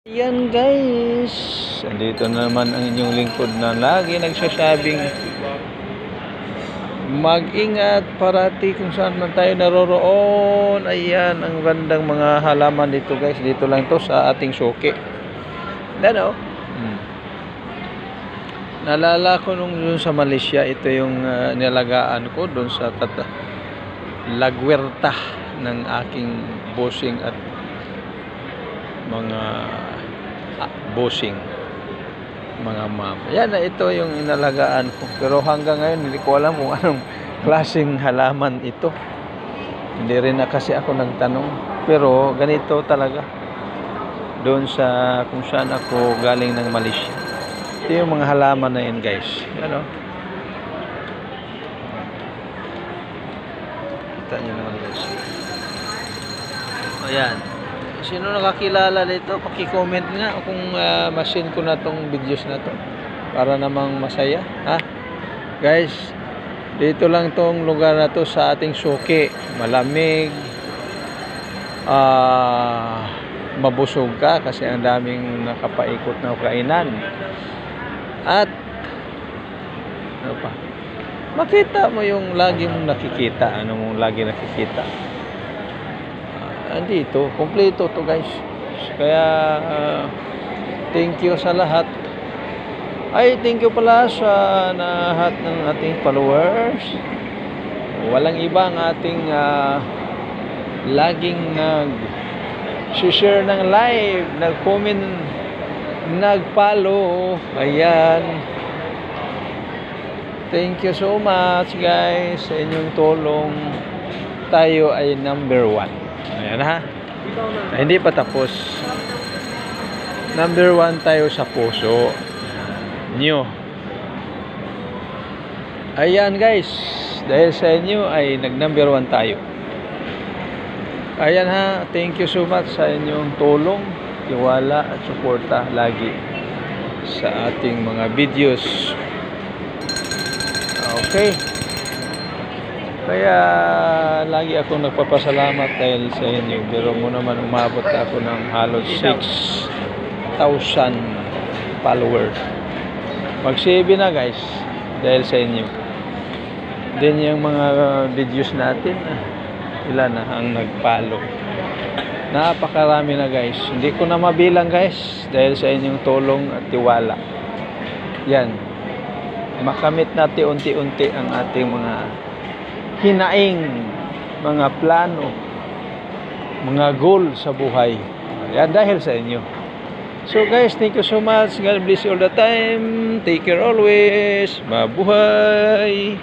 Yan guys, andito na naman ang inyong lingkod na lagi nagsasabing mag-ingat parati kung saan man tayo naroroon. Ayan, ang gandang mga halaman dito guys. Dito lang to sa ating suki. Ano? Naalala ko nung sa Malaysia, ito yung nilagaan ko doon sa lagwerta ng aking bossing at mga bossing, mga ma'am. Yan na, ito yung inalagaan ko. Pero hanggang ngayon hindi ko alam kung anong klaseng halaman ito. Hindi rin na kasi ako nagtanong. Pero ganito talaga doon sa kung saan ako galing ng Malaysia. Ito yung mga halaman na yun guys. Yan o. Kita nyo naman guys. Ayan. Sino nakakilala dito? Paki-comment nga kung machine ko na tong videos na to para namang masaya, ha? Guys, dito lang tong lugar na to sa ating suki. Malamig. Mabusog ka kasi ang daming nakapaikot na kainan. At ano pa? Makita mo yung lagi mong nakikita. Ano mong lagi nakikita? Andito, kompleto to guys. Kaya thank you sa lahat. Ay, thank you pala sa lahat ng ating followers. Walang iba ang ating laging share ng live, nag-comment, nag-follow. Ayan. Thank you so much guys sa inyong tulong. Tayo ay number 1. Ayan ha. Hindi pa tapos. Number 1 tayo sa puso nyo. Ayan guys. Dahil sa inyo ay nag number 1 tayo. Ayan ha. Thank you so much sa inyong tulong, tiwala at suporta lagi sa ating mga videos. Okay. Kaya lagi ako nagpapasalamat dahil sa inyo. Pero mo naman umabot ako ng halos 6,000 followers. Mag-7 na guys dahil sa inyo. Then yung mga videos natin, ilan na ang nag-follow. Napakarami na guys. Hindi ko na mabilang guys dahil sa inyong tulong at tiwala. Yan. Makamit natin unti-unti ang ating mga hinaing, mga plano, mga goal sa buhay. Yan dahil sa inyo. So guys, thank you so much. God bless you all the time. Take care always. Mabuhay.